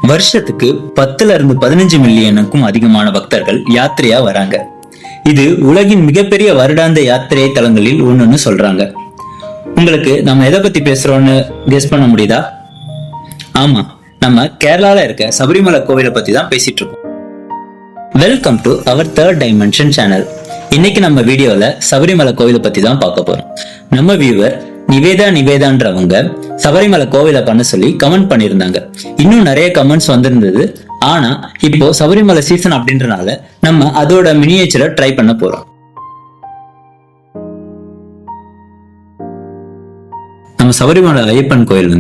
வருஷத்துக்கு 10 to 15 மில்லியனுக்கும் அதிகமான பக்தர்கள் யாத்திரையா வராங்க. இது உலகின் மிகப்பெரிய வருடாந்த யாத்திரை தலங்களில் ஒண்ணுன்னு சொல்றாங்க. உங்களுக்கு நம்ம எதை பத்தி பேசுறோம்னு கெஸ் பண்ண முடியுதா? ஆமா, நம்ம கேரளால இருக்க சபரிமலை கோவிலை பத்தி தான் பேசிட்டு இருக்கோம். Welcome to our third dimension channel. இன்னைக்கு நம்ம வீடியோல சபரிமலை கோவிலை பத்தி தான் பார்க்க போறோம். நம்ம வியூவர் நிவேதான்றவங்க சபரிமலை கோவிலை பண்ண சொல்லி கமெண்ட் பண்ணியிருந்தாங்க. இன்னும் நிறைய கமெண்ட்ஸ் வந்திருந்தது. ஆனா இப்போ சபரிமலை சீசன் அப்படின்றனால நம்ம அதோட மினியேச்சரை ட்ரை பண்ண போறோம். நம்ம சபரிமலை ஐயப்பன் கோயில்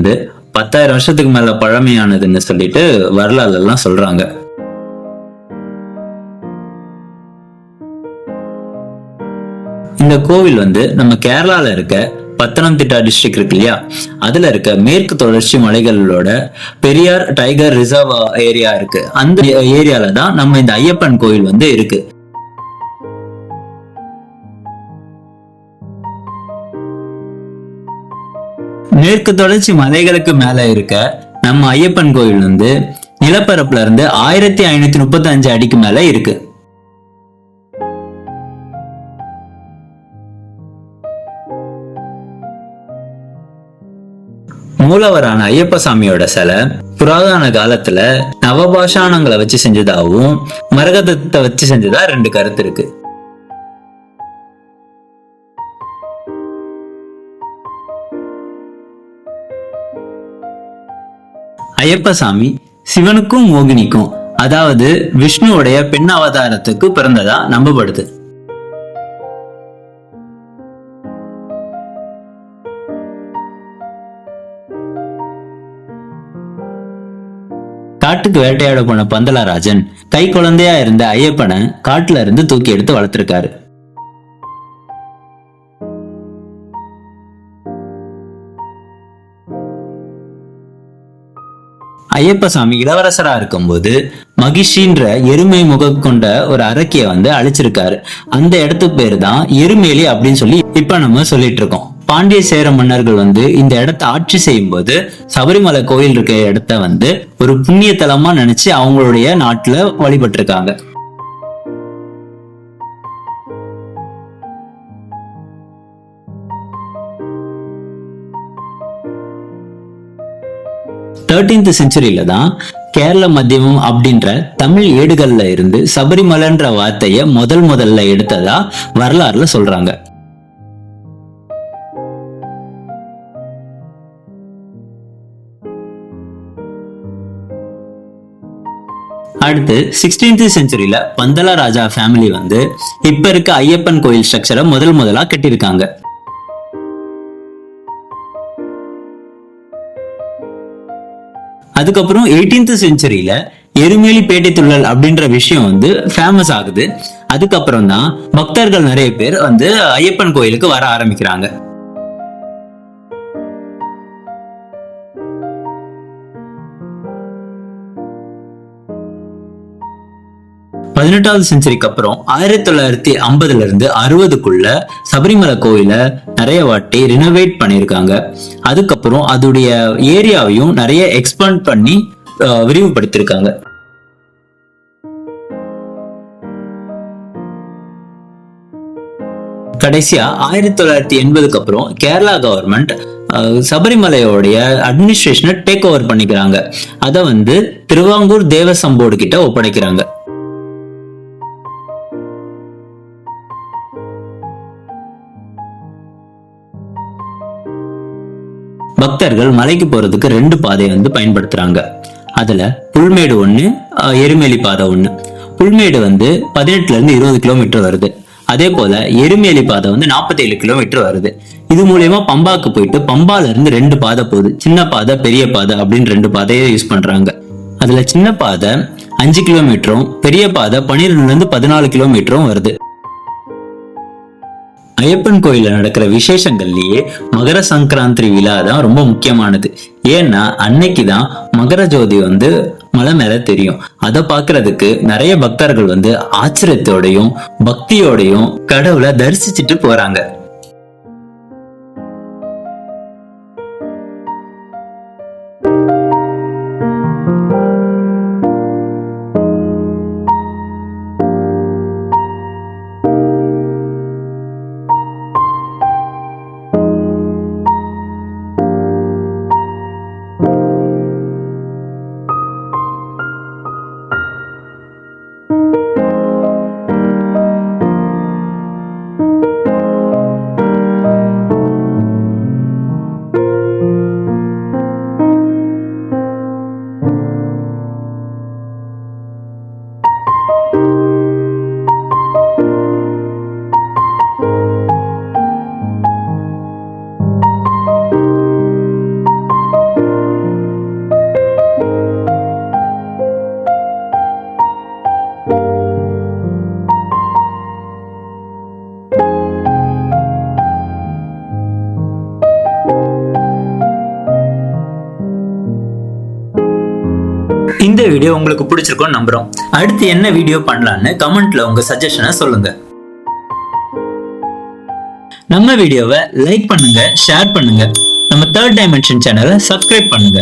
10,000 வருஷத்துக்கு மேல பழமையானதுன்னு சொல்லிட்டு வரலாறு எல்லாம் சொல்றாங்க. இந்த கோவில் நம்ம கேரளால இருக்க பத்தனம்திட்டா டிஸ்ட்ரிக்ட் இருக்கு இல்லையா, அதுல இருக்க மேற்கு தொடர்ச்சி மலைகளோட பெரியார் டைகர் ரிசர்வ் ஏரியா இருக்கு. அந்த ஏரியால தான் நம்ம இந்த ஐயப்பன் கோயில் இருக்கு. மேற்கு தொடர்ச்சி மலைகளுக்கு மேல இருக்க நம்ம ஐயப்பன் கோயில் நிலப்பரப்புல இருந்து 1535 அடிக்கு மேல இருக்கு. மூலவரான ஐயப்ப சாமியோட சிலை புராதன காலத்துல நவபாஷாணங்களை வச்சு செஞ்சதாகவும் மரகதத்தை வச்சு செஞ்சதா 2 கருத்து இருக்கு. ஐயப்ப சாமி சிவனுக்கும் மோகினிக்கும், அதாவது விஷ்ணுவுடைய பெண் அவதாரத்துக்கு பிறந்ததா நம்பப்படுது. காட்டுக்கு வேட்டையாட போன பந்தலராஜன் கை குழந்தையா இருந்த ஐயப்பனை காட்டுல இருந்து தூக்கி எடுத்து வளர்த்திருக்காரு. ஐயப்ப சாமி இளவரசரா இருக்கும்போது மகிஷின்ற எருமை முகம் கொண்ட ஒரு அரக்கிய அழிச்சிருக்காரு. அந்த இடத்து பேரு தான் எருமேலி அப்படின்னு சொல்லி இப்ப நம்ம சொல்லிட்டு இருக்கோம். பாண்டிய சேர மன்னர்கள் இந்த இடத்தை ஆட்சி செய்யும் போது சபரிமலை கோயில் இருக்க இடத்த ஒரு புண்ணிய தலமா நினைச்சு அவங்களுடைய நாட்டுல வழிபட்டு இருக்காங்க. தேர்டீன்த் செஞ்சுரியில தான் கேரள மத்தியமம் அப்படின்ற தமிழ் ஏடுகள்ல இருந்து சபரிமலைன்ற வார்த்தைய முதல்ல எடுத்ததா வரலாறுல சொல்றாங்க. அடுத்து 16th செஞ்சுரியில பந்தல ராஜா ஃபேமிலி இப்ப இருக்க ஐயப்பன் கோயில் ஸ்ட்ரக்சரை முதலா கட்டியிருக்காங்க. அதுக்கப்புறம் 18th செஞ்சுரியில எருமேலி பேட்டை துள்ளல் அப்படின்ற விஷயம் ஃபேமஸ் ஆகுது. அதுக்கப்புறம் தான் பக்தர்கள் நிறைய பேர் ஐயப்பன் கோயிலுக்கு வர ஆரம்பிக்கிறாங்க. பதினெட்டாவது செஞ்சுரிக்கு அப்புறம் 1950ல இருந்து 60க்குள்ள சபரிமலை கோயில நிறைய வாட்டி ரினோவேட் பண்ணிருக்காங்க. அதுக்கப்புறம் அதோடைய ஏரியாவையும் நிறைய எக்ஸ்பாண்ட் பண்ணி விரிவுபடுத்திருக்காங்க. கடைசியா 1980க்கு அப்புறம் கேரளா கவர்மெண்ட் சபரிமலையோடைய அட்மினிஸ்ட்ரேஷனை டேக் ஓவர் பண்ணிக்கிறாங்க. அதை திருவாங்கூர் தேவசம் போர்டு கிட்ட ஒப்படைக்கிறாங்க. பக்தர்கள் மலைக்கு போறதுக்கு 2 பாதை பயன்படுத்துறாங்க. அதுல புல்மேடு 1, எருமேலி பாதை 1. புல்மேடு 18ல இருந்து 20 கிலோமீட்டர் வருது. அதே போல எருமேலி பாதை 47 கிலோமீட்டர் வருது. இது மூலியமா பம்பாக்கு போயிட்டு பம்பால இருந்து 2 பாதை போகுது. சின்ன பாதை பெரிய பாதை அப்படின்னு 2 பாதையை யூஸ் பண்றாங்க. அதுல சின்ன பாதை 5 கிலோமீட்டரும் பெரிய பாதை 12ல இருந்து 14 கிலோமீட்டரும் வருது. ஐயப்பன் கோயில நடக்கிற விசேஷங்கள்லயே மகர சங்கராந்தி விழா தான் ரொம்ப முக்கியமானது. ஏன்னா அன்னைக்குதான் மகர ஜோதி மலை மேல தெரியும். அதை பாக்குறதுக்கு நிறைய பக்தர்கள் ஆச்சரியத்தோடையும் பக்தியோடையும் கடவுளை தரிசிச்சுட்டு போறாங்க. இந்த வீடியோ உங்களுக்கு பிடிச்சிருக்கும்னு நம்புறோம். அடுத்து என்ன வீடியோ பண்ணலான்னு கமெண்ட்ல உங்க சஜஷனை சொல்லுங்க. நம்ம வீடியோவை லைக் பண்ணுங்க, ஷேர் பண்ணுங்க. நம்ம தேர்ட் டைமென்ஷன் சேனலை சப்ஸ்கிரைப் பண்ணுங்க.